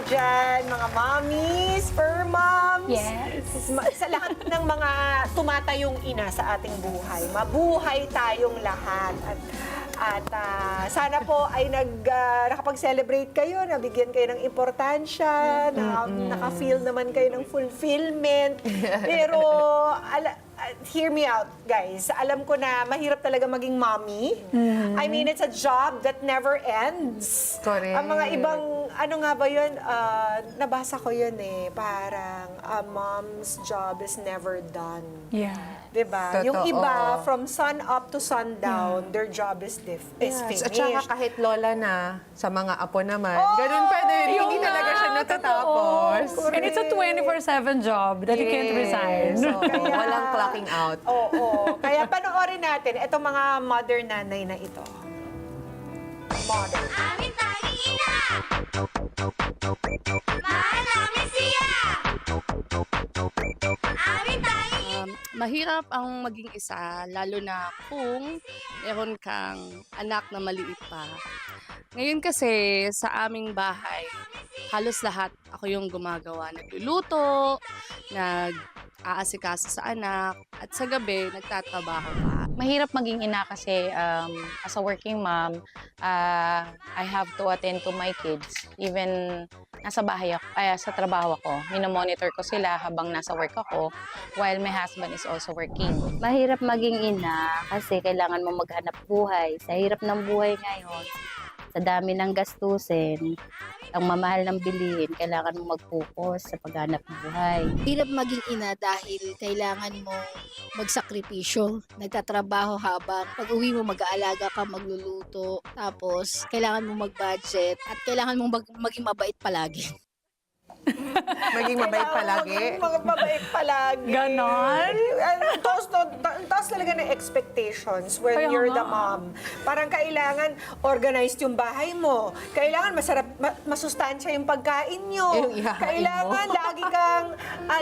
dyan, mga mommies, fur moms. Yes. Sa lahat ng mga tumatayong ina sa ating buhay. Mabuhay tayong lahat. At sana po ay nakapag-celebrate kayo, nabigyan kayo ng importansya, naka-feel naman kayo ng fulfillment. Pero, hear me out, guys. Alam ko na mahirap talaga maging mommy. I mean, it's a job that never ends. Correct. Ang mga ibang, ano nga ba yun? Nabasa ko yun eh. Parang, a mom's job is never done. Yeah. Diba? Totoo. Yung iba, from sun up to sundown, their job is finished. At saka kahit lola na, sa mga apo naman, Oh, ganun pa din. yun Hindi nga, talaga siya natatapos. And it's a 24/7 job that you can't resign. So, walang clocking out. Oo. Kaya panoorin natin itong mga mother nanay na ito. Mother. Aming tanging ina! Mahal namin siya! Aming tanging ina! Mahirap ang maging isa, lalo na kung meron kang anak na maliit pa. Ngayon kasi sa aming bahay, halos lahat ako yung gumagawa. Nagluluto, nag-aasikaso sa anak, at sa gabi, nagtatrabaho pa. Mahirap maging ina kasi as a working mom, I have to attend to my kids. Even nasa bahay ako, sa trabaho ako, minomonitor ko sila habang nasa work ako while my husband is also working. Mahirap maging ina kasi kailangan mo maghanap buhay. Sa hirap ng buhay ngayon, sa dami ng gastusin, ang mamahal ng bilihin, kailangan mo mag-focus sa paghanap buhay. Hirap maging ina dahil kailangan mo magsakripisyo. Nagtatrabaho habang pag-uwi mo mag-aalaga ka, magluluto. Tapos, kailangan mo mag-budget at kailangan mo maging mabait palagi. Maging mabait palagi. Maging mabait palagi. Ganon? Taas talaga ng expectations when Kaya you're the nga. mom. Parang kailangan organized yung bahay mo. Kailangan masarap, masustansya yung pagkain nyo. Yung ihahain Kailangan mo.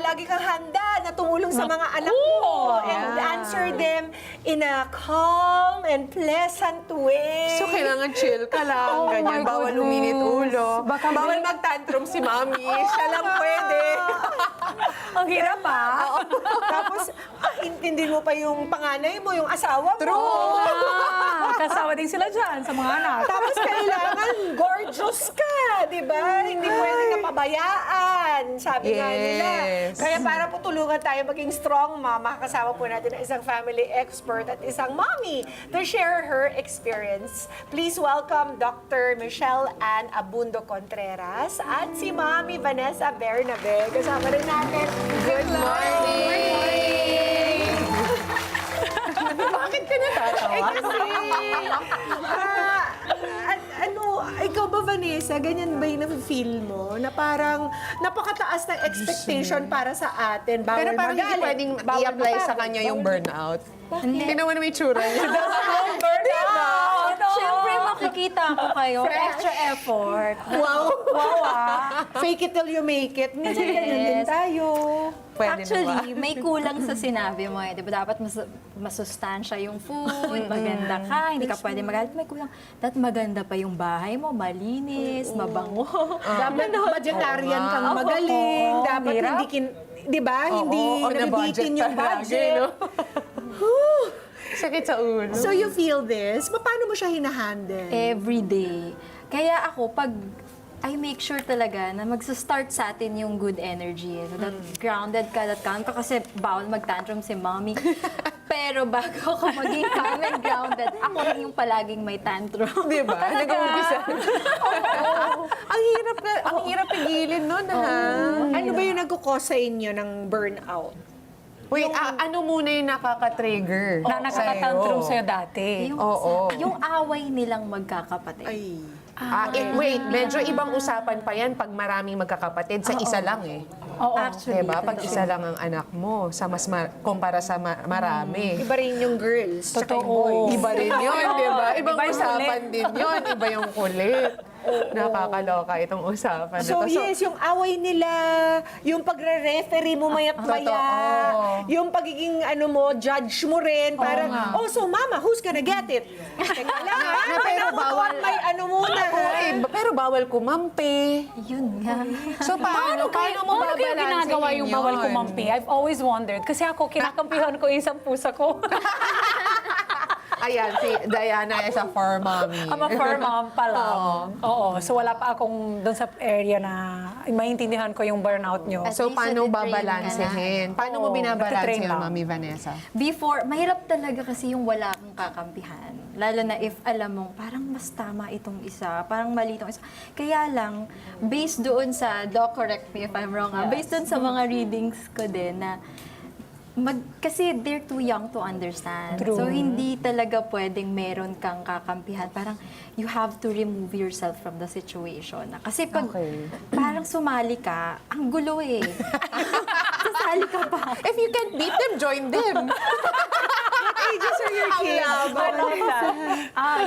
lagi kang handa na tumulong sa mga anak mo. And answer them in a calm and pleasant way. So, kailangan chill ka lang, Oh ganyan. my Bawal goodness. uminit ulo. Baka Bawal mag-tantrum si mami. Siya lang pwede. Ang hirap Tapos, intindihin mo pa yung panganay mo, yung asawa mo. True. Kasama din sila dyan sa mga anak. Tapos kailangan gorgeous ka, di ba? Hindi pwede ka pabayaan, sabi nga nila. Yes. Kaya para po tulungan tayo maging strong mom, makakasama po natin ang isang family expert at isang mommy to share her experience. Please welcome Dr. Michelle Ann Abundo Contreras at si Mommy Vanessa Bernabe. Kasama rin natin. Good morning! Bakit ka natatawa? Ikaw ba, Vanessa, ganyan ba yung feel mo? Na parang napakataas ng expectation para sa atin. Bawal Pero parang hindi magalit, pwedeng bawal i-apply sa mapagod, kanya yung bawal- burnout. Tingnan mo na may tsura niya. Siyempre, makikita ko kayo. Extra effort. Wow! Fake it till you make it. Minsan ganyan din tayo. Pwede Actually, may kulang sa sinabi mo eh. Di ba dapat masustansya yung food, maganda ka, hindi ka pwede magalit. May kulang. Dapat maganda pa yung bahay mo, malinis, mabango. Dapat vegetarian kang Oo, magaling. oo, Dapat hirap. hindi di ba? Hindi nabibitin yung budget. Sakit sa ulo. So you feel this? Paano mo siya hinahandle? Every day. Kaya ako, pag I make sure talaga na magsa-start sa atin yung good energy. So that grounded ka, that calm ka. Kasi bawal mag-tantrum si mommy. Pero bago ako maging calm and grounded, ako rin yung palaging may tantrum. Di ba? Nag-uumpisa. Ang hirap pigilin nun, ha? Ano ba yung nagkukos sa inyo ng burnout? Wait, ano muna yung nakaka-trigger? Na nakakatantrum sa'yo dati. Yung away nilang magkakapatid. Ay. Wait, medyo ibang usapan pa yan pag maraming magkakapatid. Sa isa lang eh. Oo. Actually, Diba? Pag totoo. isa lang ang anak mo, sa kumpara sa marami. Iba rin yung girls. tsaka yung Totoo. boys. Iba rin yun, di ba? Ibang Iba yung usapan kulit. din yun. Iba yung kulit. Nakakaloka itong usapan na So to. yes, yung away nila, yung pagre-referee mo mayat maya, Totoo. yung pagiging judge mo rin, parang, so mama, who's gonna get it? Teka lang, ha? pero bawal. May muna, ha? Pero bawal kumampi. Yun nga. So, paano mo Paano kaya ginagawa yung bawal yun? kumampi? I've always wondered. Kasi ako, kinakampihan ko yung isang pusa ko. Ayan, si Diana is a fur mommy. I'm a fur mom pa lang. Oo. So wala pa akong doon sa area na maintindihan ko yung burnout nyo. So, At least paano natitrain ka babalansehin? Paano mo Oo, binabalanse natitrain yun, lang. Mami Vanessa? Before, mahirap talaga kasi yung wala kang kakampihan. Lalo na if alam mong parang mas tama itong isa, parang mali itong isa. Kaya lang, based doon sa, Doc, correct me if I'm wrong, based doon sa mga readings ko din na kasi they're too young to understand. True. So, hindi talaga pwedeng meron kang kakampihan. Parang you have to remove yourself from the situation. Kasi pag parang sumali ka, ang gulo eh. Sasali ka pa. If you can't beat them, join them. Ages are your kids. I love that.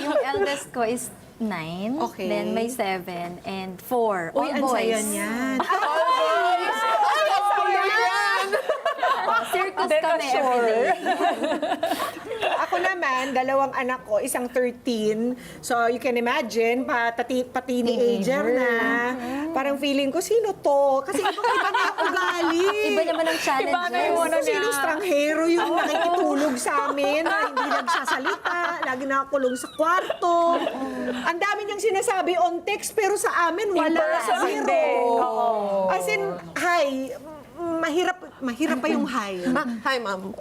Yung eldest ko is 9. Okay. Then may 7 and 4. Uy, ang saya niyan. Circus Hindi ka kami sure. everyday. Ako naman, dalawang anak ko, isang 13. So, you can imagine, pa-teenager na. Parang feeling ko, sino to? Kasi iba na ang ugali. Iba naman ang challenge. Iba na yung ano niya. Sino stranghero yung nakikitulog sa amin, na hindi nagsasalita, lagi nakakulong sa kwarto. Ang dami niyang sinasabi on text, pero sa amin, wala. person, Zero. hindi. Oo. As in, hi, mahirap pa yung hi. Hi, ma'am.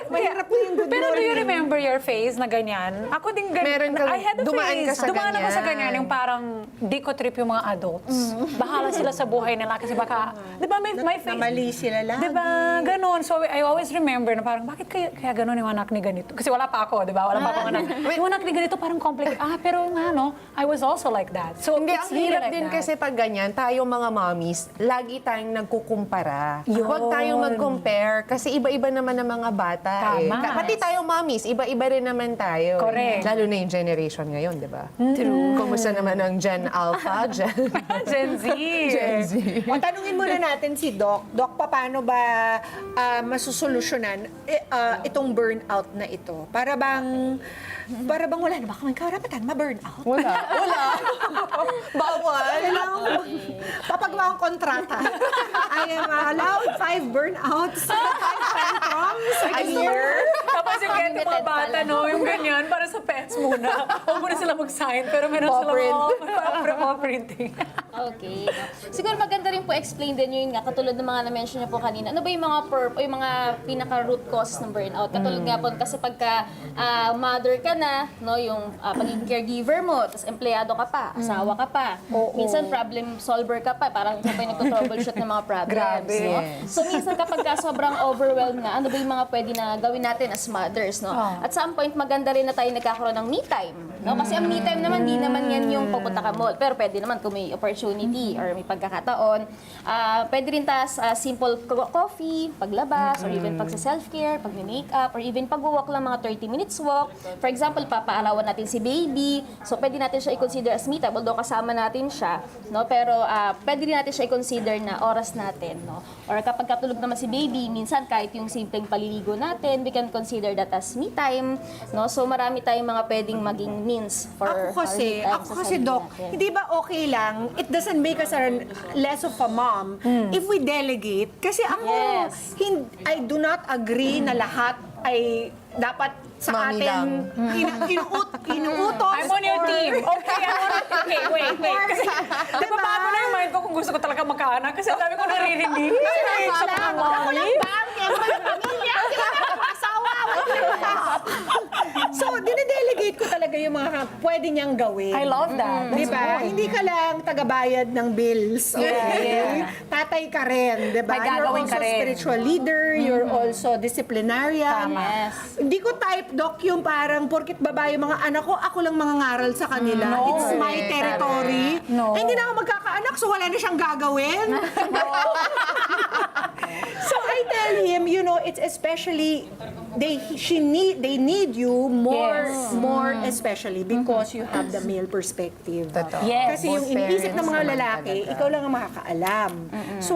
Mahirap pa yung good Pero do you morning. remember your phase na ganyan? Ako din Meron ganyan. kang- I had a dumaan ka phase. sa Dumaan ako sa ganyan. ganyan. Yung parang di ko trip yung mga adults. Bahala sila sa buhay nila kasi baka, di ba may phase? Namali sila lang. Di ba? Ganon. So I always remember na parang, bakit kaya ganon yung anak ni ganito? Kasi wala pa ako, di ba? Wala pa akong anak. Yung anak ni ganito parang complicated. Pero nga, no? I was also like that. So Hindi, it's ang really hirap like din that. kasi pag ganyan, tayo mga mommies, lagi tayong nagkukumpara. Huwag tayong mag-compare kasi iba-iba naman ang mga bata. Tama. Pati tayo mommies, iba-iba rin naman tayo. Correct. Lalo na yung generation ngayon, di ba? True. Kumusta naman ang Gen Alpha, Gen Z. Gen Z? O, tanungin muna natin si Doc. Doc, paano ba masusolusyonan itong burnout na ito? Para bang wala na ba kaming karapatan ma-burnout? Wala. Bawal. Papagawa ang kontrata. I am allowed 5 burnouts, 5 tantrums a year. Tapos yung ganito mga bata, no? Yung ganyan, para sa pets muna. Huwag muna sila mag-sign, pero meron Paw sila mga printing. Okay. Siguro maganda rin po explain din yun nga, katulad ng mga na-mention niyo po kanina. Ano ba yung mga yung mga pinaka-root causes ng burnout? Katulad nga po, kasi pagka mother ka na, no, yung pagiging caregiver mo, tapos empleyado ka pa, asawa ka pa. Minsan problem solver ka pa, parang ikaw pa yung nagto-troubleshoot ng mga problems. Grabe. No? So minsan kapag sobrang overwhelmed na, ano ba yung mga pwede na gawin natin as mothers, no? At some point, maganda rin na tayo nagkakaroon ng me time. No? Kasi ang me time naman, di naman yan yung pupunta ka mall. Pero pwede naman kung may opportunity or may pagkakataon. Pwede rin simple coffee, paglabas, or even pag sa self-care, pag makeup, or even pag-walk lang mga 30 minutes walk. For example, papaarawan natin si baby. So pwede natin siya i-consider as me time, although kasama natin siya. No? Pero pwede rin natin siya i-consider na oras natin. No? Or kapag katulog naman si baby, minsan kahit yung simpleng paliligo natin, we can consider that as me time. No? So marami tayong mga pwedeng maging means for Ako our me time sa sarili Doc, natin. hindi ba okay lang, it doesn't make us less of a mom if we delegate? Kasi ako, Yes. I do not agree na lahat ay dapat sa Mami atin inuutos. I'm on your team. Okay, wait. Kasi nababago na yung mind ko kung gusto ko talaga magkaanak kasi ang dami ko naririnig. Sa mga Ako lang mommy. ba ang miyembro ng pamilya? Sila na ang asawa. So, dinedelegate ko talaga yung mga pwede niyang gawin. I love that. Di ba? Hindi ka lang tagabayad ng bills. Okay? Tatay ka rin, di ba? May gagawin You're ka also rin. spiritual leader, you're also disciplinarian. Yes. Hindi ko type, Doc, yung parang porkit babae mga anak ko, ako lang mangangaral sa kanila. No. It's my territory. No. Eh, hindi na ako magkakaanak, so wala na siyang gagawin. So I tell him, it's especially they need you more especially because you have the male perspective. Yes. Kasi yung inisip ng mga lalaki, ikaw lang ang makakaalam. So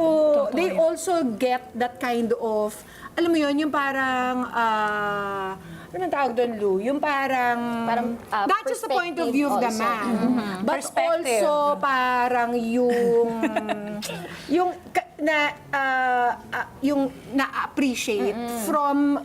they also get that kind of, alam mo yun, yung parang ano man tawag doon, Lou? Yung parang not just the point of view of the perspective man, but Perspective. also parang yung yung na-appreciate from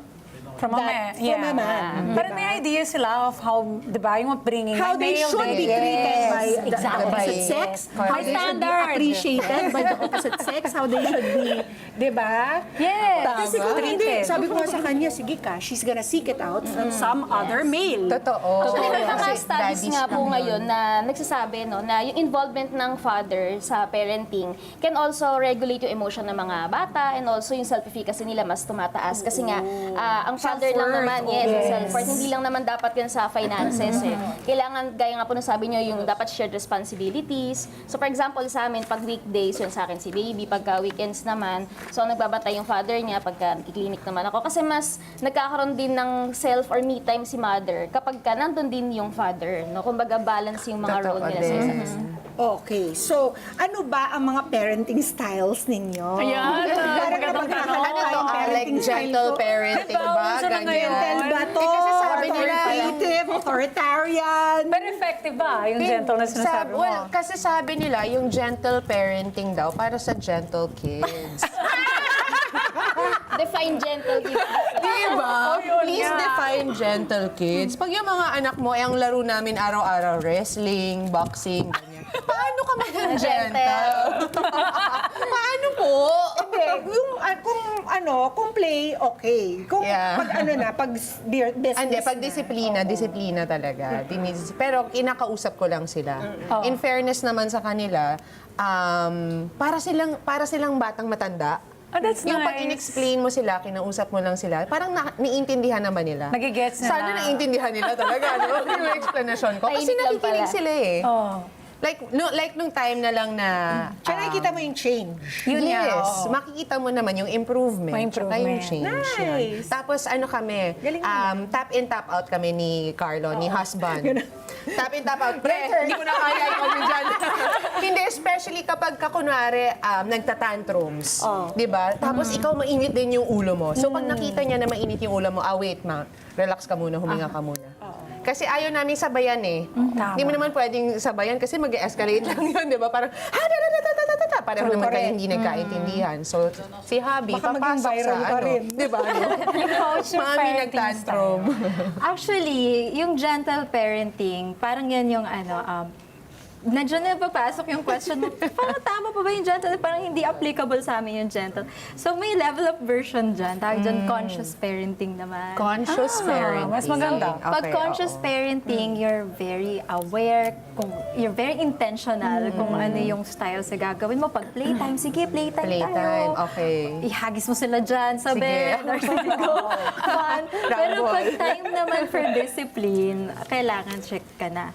From a man. from a man. Pero may idea sila of how, di ba, yung upbringing. How they male should be din. treated by the Exactly. opposite Yes. sex, how Correct. they should be Standard. appreciated by the opposite sex, how they should be, di ba? Yes. Kasi kung hindi, Treated. sabi ko nga sa kanya, sige ka, she's gonna seek it out from some other male. Totoo. May mga Kasi studies daddies nga po kami ngayon yun. na nagsasabi na yung involvement ng father sa parenting can also regulate yung emotion ng mga bata and also yung self-efficacy nila mas tumataas. Kasi nga, ang father lang naman, yes, self-worth. Hindi lang naman dapat yun sa finances. Kailangan, gaya nga po na sabi nyo, yung dapat shared responsibilities. So for example, sa amin, pag weekdays, yun sa akin si baby. Pagka weekends naman, so nagbabantay yung father niya, pagka nakiklinik naman ako. Kasi mas nagkakaroon din ng self or me time si mother kapag ka nandun din yung father. No? Kumbaga balance yung mga Totoo role nila sa din. isa't isa. Okay, so ano ba ang mga parenting styles ninyo? Ayan, Parang magandang napagkakalat Ano to? tayong Like parenting style gentle ko. parenting ba? Uso na ngayon. Gentle ba to? kasi sabi nila, Authoritative, authoritarian. Pero effective ba yung gentleness na sinasabi mo? Well, kasi sabi nila, yung gentle parenting daw para sa gentle kids. Define gentle kids. Diba? Please define gentle kids. Pag yung mga anak mo, ang laro namin araw-araw, wrestling, boxing, ganyan. Paano ka maging gentle? Paano po? Hindi, kung play, okay. Kung Yeah. pag business Hindi, pag na. disiplina talaga. Pero kinakausap ko lang sila. In fairness naman sa kanila, para silang batang matanda. Oh, that's Yung nice. pag in-explain mo sila, kinausap mo lang sila, parang naiintindihan naman nila. Nagigets nila. Sana naiintindihan nila talaga, no? Yung explanation ko. Kasi Tahimik lang nakikinig pala. sila eh. Oh. Like nung time na lang na... Tsaka nakikita mo yung change. Yun nga, yes, oo. makikita mo naman yung improvement. May Tsaka yung improvement. change. yan. Nice. Tapos ano kami, Galing tap in, tap out kami ni Carlo, ni husband. Tap in, tap out. Pre, hindi ko na kaya ikaw din dyan. Hindi, especially kapag kunwari nagtatantrums. Di ba? Tapos ikaw mainit din yung ulo mo. So pag nakita niya na mainit yung ulo mo, wait ma, relax ka muna, huminga ka muna. Kasi ayaw namin sabayan eh. Tama. Hindi mo naman pwedeng sabayan kasi mag-escalate lang yun, di ba? Parang, pareho naman kayo hindi nagkaintindihan. So, si Habi, Baka maging papasok viral sa pa rin. Di ba? Mami nagtantrum. Actually, yung gentle parenting, parang yan yung nandiyan na papasok yung question mo, parang tama pa ba yung gentle? Parang hindi applicable sa amin yung gentle. So may level up version dyan. Tawag dyan conscious parenting naman. Conscious parenting. mas maganda. Pag conscious parenting, you're very aware, you're very intentional kung ano yung style sa gagawin mo. Pag playtime, sige, playtime Playtime, tayo. okay. Ihagis mo sila dyan sa Sige. bed. Or sige, go. Fun. Pero Rumble. pag time naman for discipline, kailangan check ka na.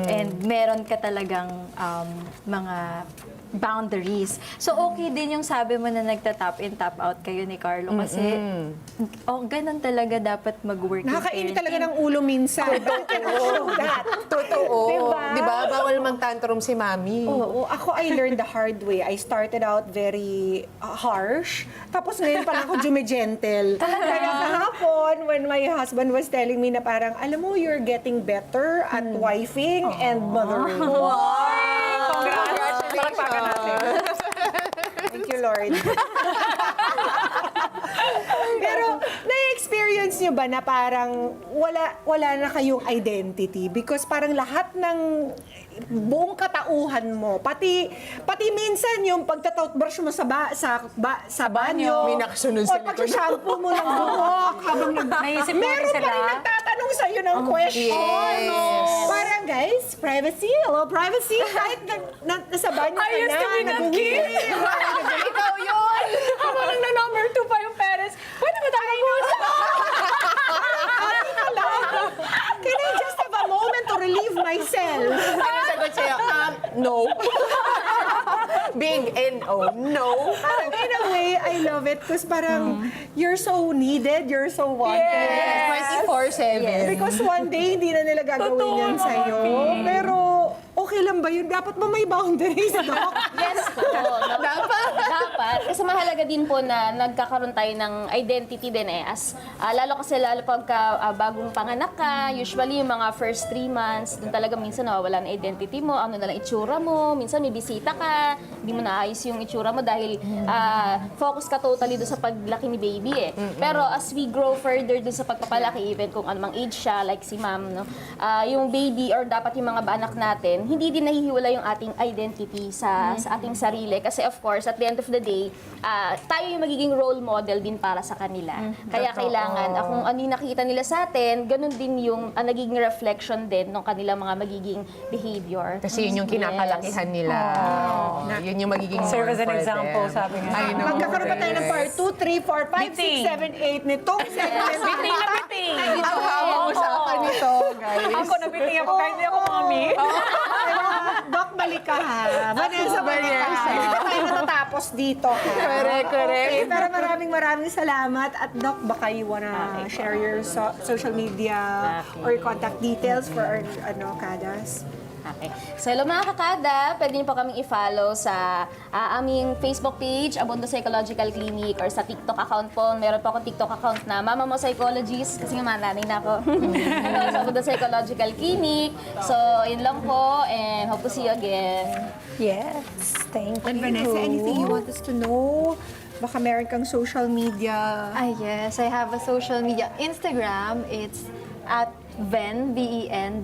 And meron ka talagang mga boundaries. So, okay din yung sabi mo na nagta-tap in, tap out kayo ni Carlo kasi ganun talaga dapat mag-work yung Nakakainit talaga parenting. ng ulo minsan. Don't show that. Totoo. Diba? Di ba? Bawal magtantrum si Mami. Oo, ako I learned the hard way. I started out very harsh. Tapos ngayon pa lang ako jumigentle. Kaya kahapon, when my husband was telling me na parang, alam mo, you're getting better at wifing and mothering. Congratulations. Thank you, Lord. Pero, na-experience nyo ba na parang wala na kayong identity? Because parang lahat ng buong katauhan mo, pati minsan yung pagta-toothbrush mo sa banyo, May nakasunod sa or pag-shampoo mo ng buhok habang Naisip mo rin meron pa sila? rin nagtatanong sa'yo ng question. Parang, guys, privacy, hello, privacy. Kahit nasa banyo ka I used to be that kid. Ikaw yun! Habang nagna-number 2 pa yung parents, pwede ba tayo Can I just have a moment to relieve myself? Ano sagot sa'yo? No. Big N-O. No. Parang in a way, I love it because parang you're so needed, you're so wanted. 24/7. Because one day, hindi na nila gagawin yan sa'yo. Pero okay lang ba ba yun? Dapat ba may boundaries, Doc? Yes po. No? Dapat. Kasi mahalaga din po na nagkakaroon tayo ng identity din as lalo pagka bagong panganak ka, usually yung mga first 3 months, dun talaga minsan nawawala na identity mo, ano na lang itsura mo, minsan may bisita ka, hindi mo naayos yung itsura mo dahil focus ka totally doon sa paglaki ni baby Pero as we grow further doon sa pagpapalaki, even kung anumang age siya, like si ma'am, no, yung baby or dapat yung mga anak natin, hindi din nahihiwala yung ating identity sa ating sarili. Kasi of course, at the end of the day, tayo yung magiging role model din para sa kanila. Kaya kailangan, kung ano yung nakikita nila sa atin, ganun din yung nagiging reflection din ng kanilang mga magiging behavior. Kasi yun yung kinakalakihan nila. Yun yung magiging Serve as an for example, them. sabi nga. I know. Magkakaroon pa tayo ng part 2, 3, 4, 5, 6, 7, 8 nitong segment. Biting na biting! Ang habang usapan nito, guys. Ako na biting ako kahit hindi ako mommy. Doc, balik ka ha. Vanessa, balik ka ha. Hindi pa tayo matatapos dito ha. Correct. Okay, pero maraming salamat. At Doc, baka you wanna share your social media or contact details for our kadas? Okay. So, hello mga kakada, pwede niyo po kaming i-follow sa aming Facebook page, Abondo Psychological Clinic, or sa TikTok account po. Meron po akong TikTok account na Mama Mo Psychologist, kasi nga nanay na ako. Sa Abondo Psychological Clinic. So, yun lang po, and hope to see you again. Yes, thank you. And Vanessa, anything you want us to know? Baka meron kang social media. Yes, I have a social media. Instagram, it's at ven.brn.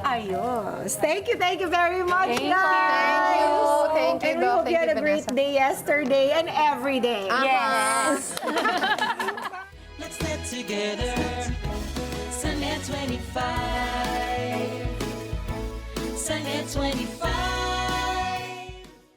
Ayos. Thank you very much, Thank you. guys. Thank you, And we Doc. hope you Thank had you, a great Vanessa. day yesterday and every day. Yes. Let's get together. Sunday 25. Sunday 25.